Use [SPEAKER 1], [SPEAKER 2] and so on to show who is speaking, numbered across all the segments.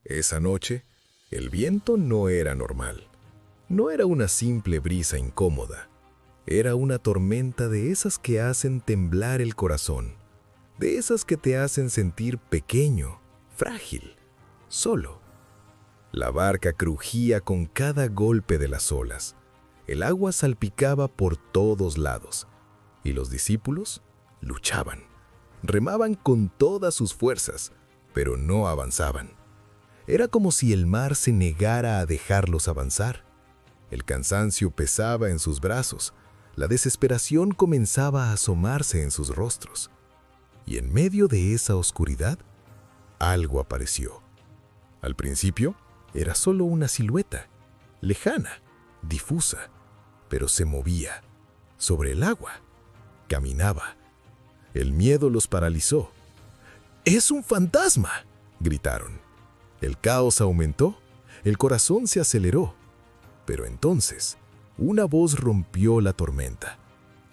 [SPEAKER 1] Esa noche, el viento no era normal. No era una simple brisa incómoda. Era una tormenta de esas que hacen temblar el corazón, de esas que te hacen sentir pequeño, frágil, solo. La barca crujía con cada golpe de las olas. El agua salpicaba por todos lados. Y los discípulos luchaban. Remaban con todas sus fuerzas, pero no avanzaban. Era como si el mar se negara a dejarlos avanzar. El cansancio pesaba en sus brazos. La desesperación comenzaba a asomarse en sus rostros. Y en medio de esa oscuridad, algo apareció. Al principio, era solo una silueta, lejana, difusa, pero se movía, sobre el agua, caminaba. El miedo los paralizó. ¡Es un fantasma!, gritaron. El caos aumentó, el corazón se aceleró. Pero entonces, una voz rompió la tormenta.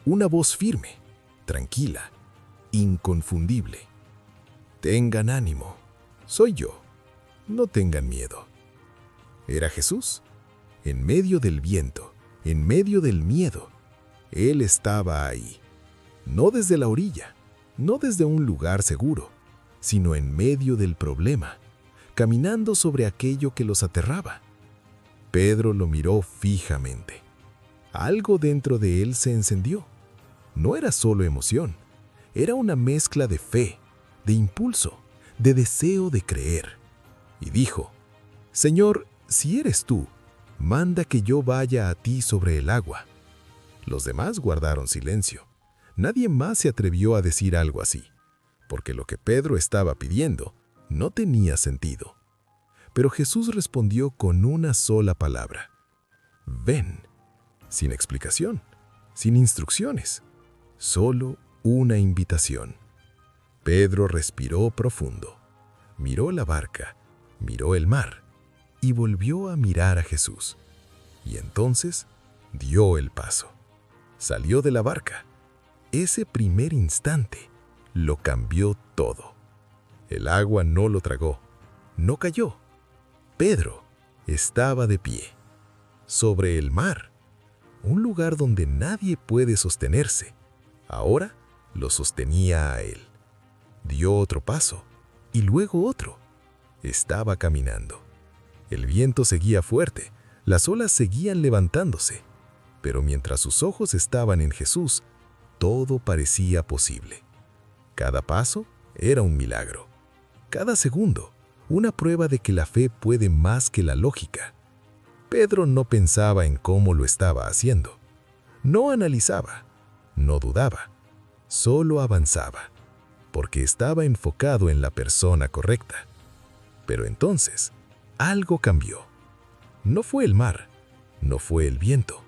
[SPEAKER 1] Una voz firme, tranquila, inconfundible. Tengan ánimo, soy yo, no tengan miedo. Era Jesús, en medio del viento, en medio del miedo. Él estaba ahí, no desde la orilla, no desde un lugar seguro, sino en medio del problema, caminando sobre aquello que los aterraba. Pedro lo miró fijamente. Algo dentro de él se encendió. No era solo emoción, era una mezcla de fe, de impulso, de deseo de creer. Y dijo: «Señor, si eres tú, manda que yo vaya a ti sobre el agua». Los demás guardaron silencio. Nadie más se atrevió a decir algo así, porque lo que Pedro estaba pidiendo no tenía sentido. Pero Jesús respondió con una sola palabra: «Ven», sin explicación, sin instrucciones, solo una invitación. Pedro respiró profundo, miró la barca, miró el mar y volvió a mirar a Jesús. Y entonces dio el paso. Salió de la barca. Ese primer instante lo cambió todo. El agua no lo tragó, no cayó. Pedro estaba de pie, sobre el mar, un lugar donde nadie puede sostenerse. Ahora lo sostenía a él. Dio otro paso, y luego otro. Estaba caminando. El viento seguía fuerte, las olas seguían levantándose, pero mientras sus ojos estaban en Jesús, todo parecía posible. Cada paso era un milagro. Cada segundo, una prueba de que la fe puede más que la lógica. Pedro no pensaba en cómo lo estaba haciendo. No analizaba, no dudaba, solo avanzaba, porque estaba enfocado en la persona correcta. Pero entonces, algo cambió. No fue el mar, no fue el viento,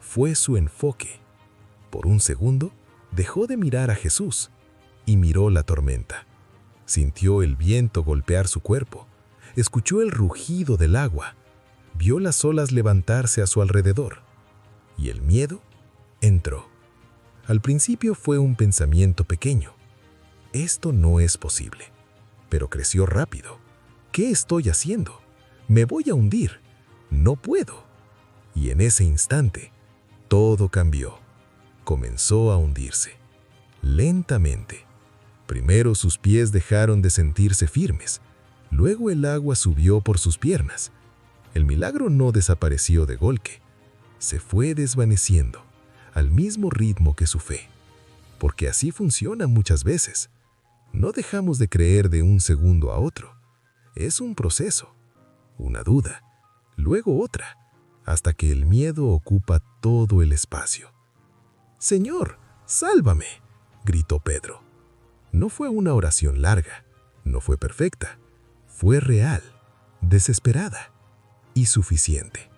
[SPEAKER 1] fue su enfoque. Por un segundo, dejó de mirar a Jesús y miró la tormenta. Sintió el viento golpear su cuerpo, escuchó el rugido del agua, vio las olas levantarse a su alrededor, y el miedo entró. Al principio fue un pensamiento pequeño: «Esto no es posible», pero creció rápido. «¿Qué estoy haciendo? Me voy a hundir. No puedo». Y en ese instante, todo cambió. Comenzó a hundirse, lentamente. Primero sus pies dejaron de sentirse firmes, luego el agua subió por sus piernas. El milagro no desapareció de golpe, se fue desvaneciendo, al mismo ritmo que su fe. Porque así funciona muchas veces. No dejamos de creer de un segundo a otro. Es un proceso, una duda, luego otra, hasta que el miedo ocupa todo el espacio. «Señor, sálvame», gritó Pedro. No fue una oración larga, no fue perfecta, fue real, desesperada y suficiente.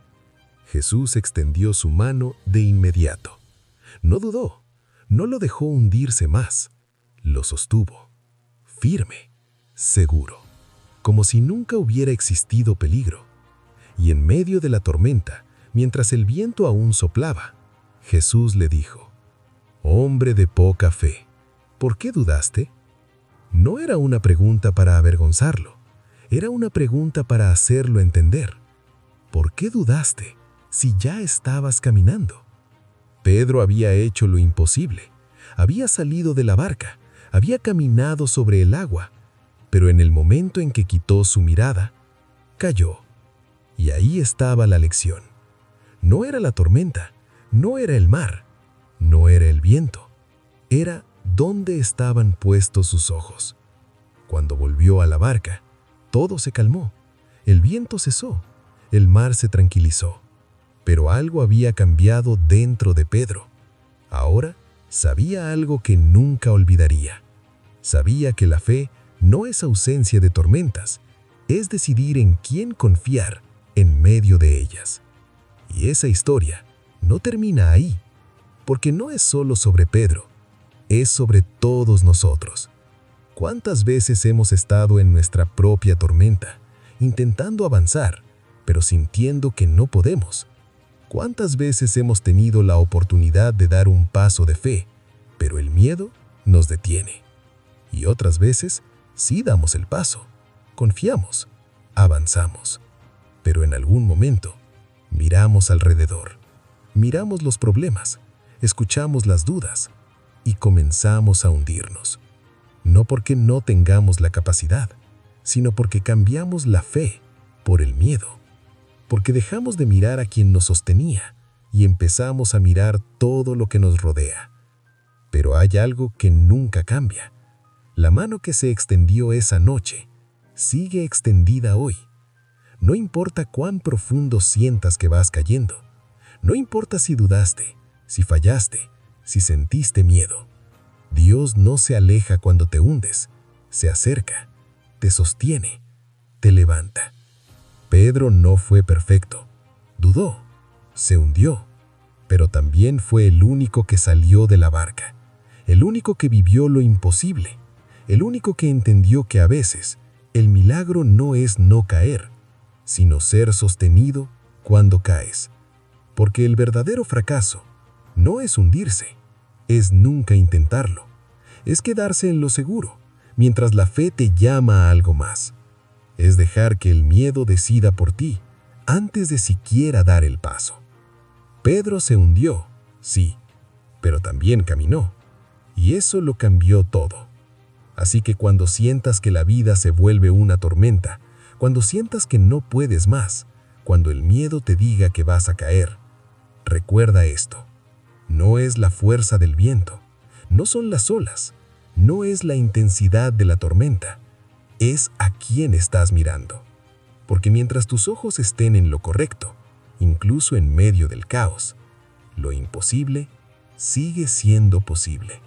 [SPEAKER 1] Jesús extendió su mano de inmediato. No dudó, no lo dejó hundirse más, lo sostuvo, firme, seguro, como si nunca hubiera existido peligro. Y en medio de la tormenta, mientras el viento aún soplaba, Jesús le dijo: «Hombre de poca fe, ¿por qué dudaste?». No era una pregunta para avergonzarlo, Era una pregunta para hacerlo entender. ¿Por qué dudaste si ya estabas caminando? Pedro había hecho lo imposible. Había salido de la barca, había caminado sobre el agua, pero en el momento en que quitó su mirada, cayó. Y ahí estaba la lección. No era la tormenta, no era el mar, no era el viento. Era dónde estaban puestos sus ojos. Cuando volvió a la barca, todo se calmó. El viento cesó, el mar se tranquilizó. Pero algo había cambiado dentro de Pedro. Ahora sabía algo que nunca olvidaría. Sabía que la fe no es ausencia de tormentas, es decidir en quién confiar en medio de ellas. Y esa historia no termina ahí, porque no es solo sobre Pedro, es sobre todos nosotros. ¿Cuántas veces hemos estado en nuestra propia tormenta, intentando avanzar, pero sintiendo que no podemos? ¿Cuántas veces hemos tenido la oportunidad de dar un paso de fe, pero el miedo nos detiene? Y otras veces sí damos el paso, confiamos, avanzamos, pero en algún momento miramos alrededor, miramos los problemas, escuchamos las dudas y comenzamos a hundirnos. No porque no tengamos la capacidad, sino porque cambiamos la fe por el miedo. Porque dejamos de mirar a quien nos sostenía y empezamos a mirar todo lo que nos rodea. Pero hay algo que nunca cambia. La mano que se extendió esa noche sigue extendida hoy. No importa cuán profundo sientas que vas cayendo. No importa si dudaste, si fallaste, si sentiste miedo. Dios no se aleja cuando te hundes, se acerca, te sostiene, te levanta. Pedro no fue perfecto, dudó, se hundió, pero también fue el único que salió de la barca, el único que vivió lo imposible, el único que entendió que a veces el milagro no es no caer, sino ser sostenido cuando caes. Porque el verdadero fracaso no es hundirse, es nunca intentarlo, es quedarse en lo seguro, mientras la fe te llama a algo más. Es dejar que el miedo decida por ti antes de siquiera dar el paso. Pedro se hundió, sí, pero también caminó, y eso lo cambió todo. Así que cuando sientas que la vida se vuelve una tormenta, cuando sientas que no puedes más, cuando el miedo te diga que vas a caer, recuerda esto. No es la fuerza del viento, no son las olas, no es la intensidad de la tormenta, es a quién estás mirando. Porque mientras tus ojos estén en lo correcto, incluso en medio del caos, lo imposible sigue siendo posible.